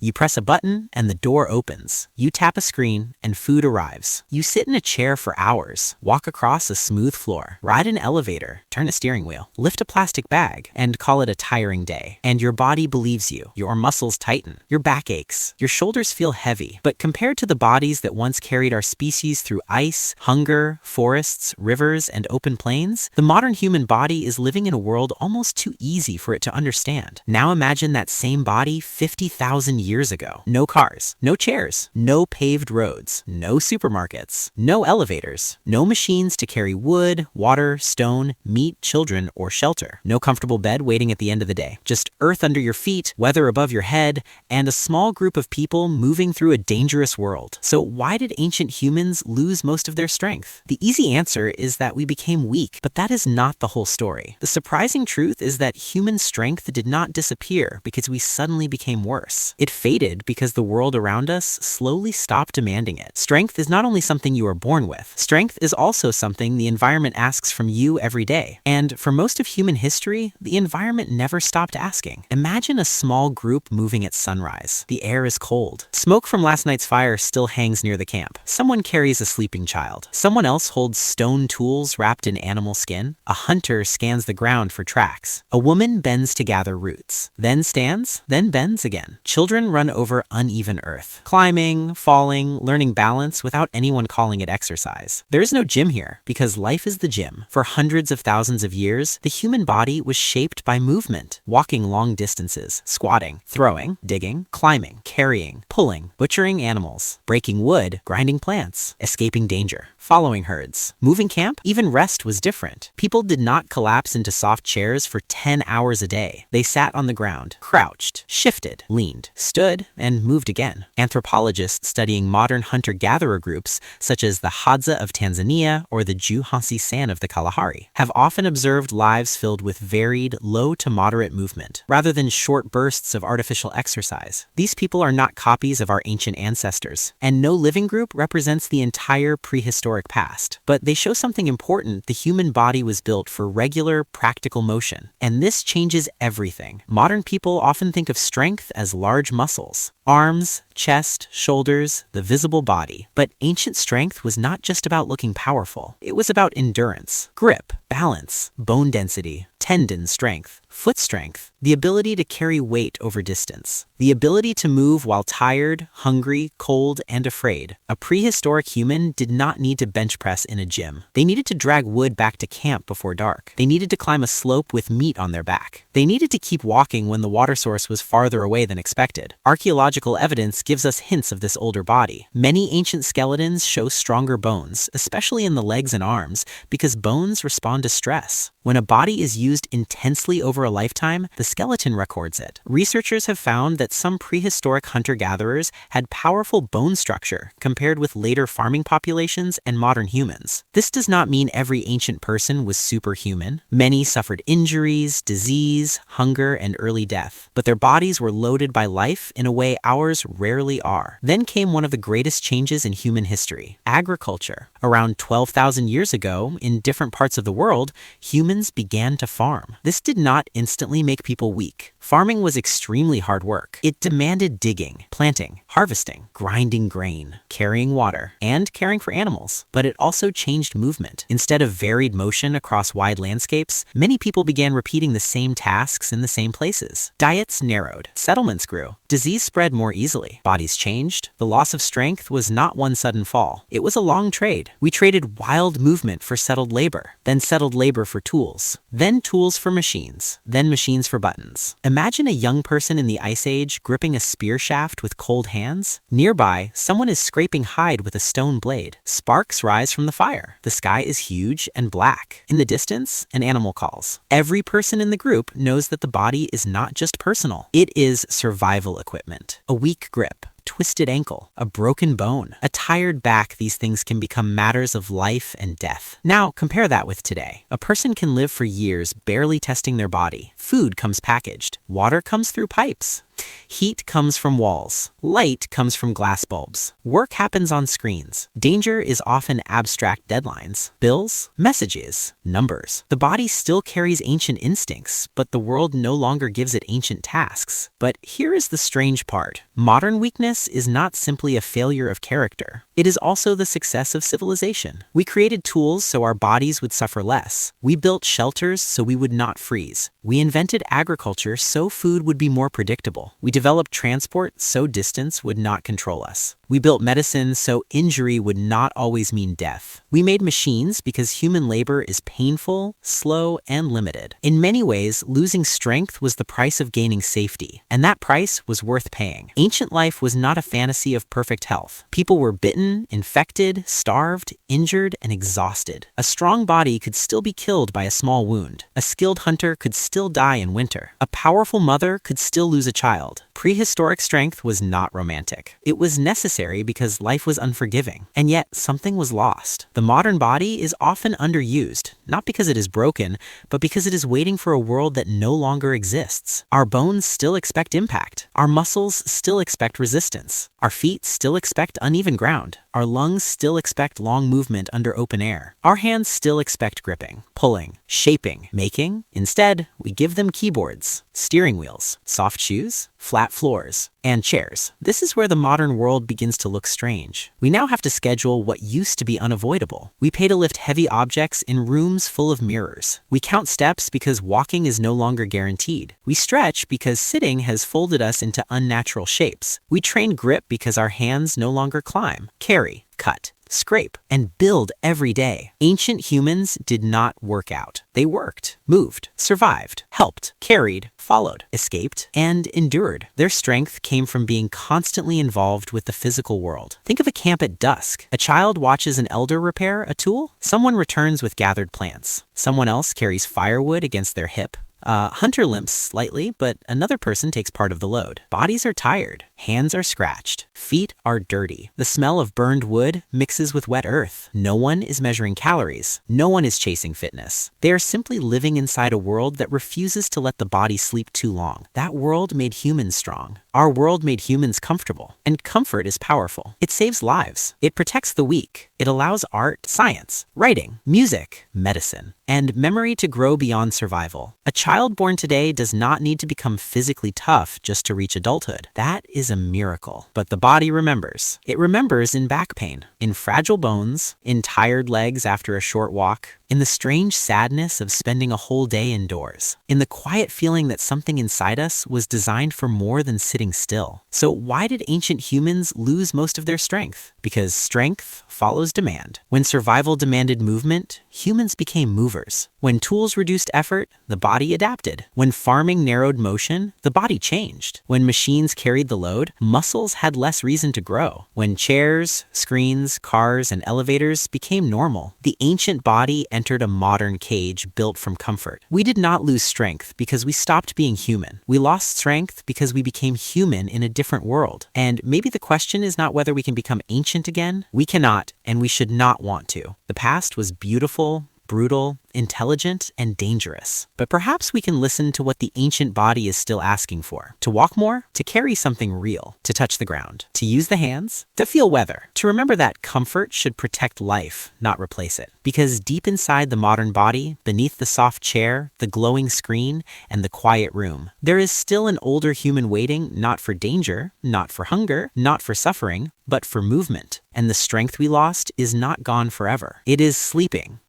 You press a button and the door opens. You tap a screen and food arrives. You sit in a chair for hours, walk across a smooth floor, ride an elevator, turn a steering wheel, lift a plastic bag, and call it a tiring day. And your body believes you. Your muscles tighten. Your back aches. Your shoulders feel heavy. But compared to the bodies that once carried our species through ice, hunger, forests, rivers, and open plains, the modern human body is living in a world almost too easy for it to understand. Now imagine that same body 50,000 years ago. No cars, no chairs, no paved roads, no supermarkets, no elevators, no machines to carry wood, water, stone, meat, children, or shelter. No comfortable bed waiting at the end of the day. Just earth under your feet, weather above your head, and a small group of people moving through a dangerous world. So why did ancient humans lose most of their strength? The easy answer is that we became weak, but that is not the whole story. The surprising truth is that human strength did not disappear because we suddenly became worse. It faded because the world around us slowly stopped demanding it. Strength is not only something you are born with. Strength is also something the environment asks from you every day. And for most of human history, the environment never stopped asking. Imagine a small group moving at sunrise. The air is cold. Smoke from last night's fire still hangs near the camp. Someone carries a sleeping child. Someone else holds stone tools wrapped in animal skin. A hunter scans the ground for tracks. A woman bends to gather roots. Then stands, then bends again. Children run over uneven earth, climbing, falling, learning balance without anyone calling it exercise. There is no gym here because life is the gym. For hundreds of thousands of years, the human body was shaped by movement, walking long distances, squatting, throwing, digging, climbing, carrying, pulling, butchering animals, breaking wood, grinding plants, escaping danger, following herds. Moving camp, even rest was different. People did not collapse into soft chairs for 10 hours a day. They sat on the ground, crouched, shifted, leaned, stood, and moved again. Anthropologists studying modern hunter-gatherer groups, such as the Hadza of Tanzania or the Juhansi San of the Kalahari, have often observed lives filled with varied, low to moderate movement, rather than short bursts of artificial exercise. These people are not copies of our ancient ancestors, and no living group represents the entire prehistoric past. But they show something important: the human body was built for regular, practical motion. And this changes everything. Modern people often think of strength as large muscles. Arms, chest, shoulders, the visible body. But ancient strength was not just about looking powerful. It was about endurance, grip, balance, bone density, tendon strength, foot strength, the ability to carry weight over distance, the ability to move while tired, hungry, cold, and afraid. A prehistoric human did not need to bench press in a gym. They needed to drag wood back to camp before dark. They needed to climb a slope with meat on their back. They needed to keep walking when the water source was farther away than expected. Archaeological evidence gives us hints of this older body. Many ancient skeletons show stronger bones, especially in the legs and arms, because bones respond to stress. When a body is used intensely over a lifetime, the skeleton records it. Researchers have found that some prehistoric hunter-gatherers had powerful bone structure compared with later farming populations and modern humans. This does not mean every ancient person was superhuman. Many suffered injuries, disease, hunger, and early death, but their bodies were loaded by life in a way ours rarely are. Then came one of the greatest changes in human history: agriculture. Around 12,000 years ago, in different parts of the world, humans began to farm. This did not instantly make people weak. Farming was extremely hard work. It demanded digging, planting, harvesting, grinding grain, carrying water, and caring for animals. But it also changed movement. Instead of varied motion across wide landscapes, many people began repeating the same tasks in the same places. Diets narrowed, settlements grew, disease spread more easily, bodies changed. The loss of strength was not one sudden fall. It was a long trade. We traded wild movement for settled labor, then settled labor for tools, then tools for machines, then machines for buttons. Imagine a young person in the Ice Age gripping a spear shaft with cold hands. Nearby, someone is scraping hide with a stone blade. Sparks rise from the fire. The sky is huge and black. In the distance, an animal calls. Every person in the group knows that the body is not just personal. It is survival equipment. A weak grip, twisted ankle, a broken bone, a tired back. These things can become matters of life and death. Now, compare that with today. A person can live for years barely testing their body. Food comes packaged. Water comes through pipes. Heat comes from walls. Light comes from glass bulbs. Work happens on screens. Danger is often abstract deadlines. Bills, messages, numbers. The body still carries ancient instincts, but the world no longer gives it ancient tasks. But here is the strange part. Modern weakness is not simply a failure of character. It is also the success of civilization. We created tools so our bodies would suffer less. We built shelters so we would not freeze. We invented agriculture so food would be more predictable. We developed transport so distance would not control us. We built medicine so injury would not always mean death. We made machines because human labor is painful, slow, and limited. In many ways, losing strength was the price of gaining safety, and that price was worth paying. Ancient life was not a fantasy of perfect health. People were bitten, infected, starved, injured, and exhausted. A strong body could still be killed by a small wound. A skilled hunter could still die in winter. A powerful mother could still lose a child. Prehistoric strength was not romantic. It was necessary because life was unforgiving, and yet something was lost. The modern body is often underused, not because it is broken, but because it is waiting for a world that no longer exists. Our bones still expect impact. Our muscles still expect resistance. Our feet still expect uneven ground. Our lungs still expect long movement under open air. Our hands still expect gripping, pulling, shaping, making. Instead, we give them keyboards, steering wheels, soft shoes, flat floors, and chairs. This is where the modern world begins to look strange. We now have to schedule what used to be unavoidable. We pay to lift heavy objects in rooms full of mirrors. We count steps because walking is no longer guaranteed. We stretch because sitting has folded us into unnatural shapes. We train grip because our hands no longer climb, carry, cut, scrape, and build every day. Ancient humans did not work out. They worked, moved, survived, helped, carried, followed, escaped, and endured. Their strength came from being constantly involved with the physical world. Think of a camp at dusk. A child watches an elder repair a tool. Someone returns with gathered plants. Someone else carries firewood against their hip. Hunter limps slightly, but another person takes part of the load. Bodies are tired. Hands are scratched. Feet are dirty. The smell of burned wood mixes with wet earth. No one is measuring calories. No one is chasing fitness. They are simply living inside a world that refuses to let the body sleep too long. That world made humans strong. Our world made humans comfortable. And comfort is powerful. It saves lives. It protects the weak. It allows art, science, writing, music, medicine, and memory to grow beyond survival. A child born today does not need to become physically tough just to reach adulthood. That is a miracle. But the body remembers. It remembers in back pain, in fragile bones, in tired legs after a short walk, in the strange sadness of spending a whole day indoors, in the quiet feeling that something inside us was designed for more than sitting still. So why did ancient humans lose most of their strength? Because strength follows demand. When survival demanded movement, humans became movers. When tools reduced effort, the body adapted. When farming narrowed motion, the body changed. When machines carried the load, muscles had less reason to grow. When chairs, screens, cars, and elevators became normal, the ancient body entered a modern cage built from comfort. We did not lose strength because we stopped being human. We lost strength because we became human in a different world. And maybe the question is not whether we can become ancient again. We cannot, and we should not want to. The past was beautiful, brutal, intelligent, and dangerous. But perhaps we can listen to what the ancient body is still asking for. To walk more, to carry something real, to touch the ground, to use the hands, to feel weather, to remember that comfort should protect life, not replace it. Because deep inside the modern body, beneath the soft chair, the glowing screen, and the quiet room, there is still an older human waiting not for danger, not for hunger, not for suffering, but for movement. And the strength we lost is not gone forever. It is sleeping,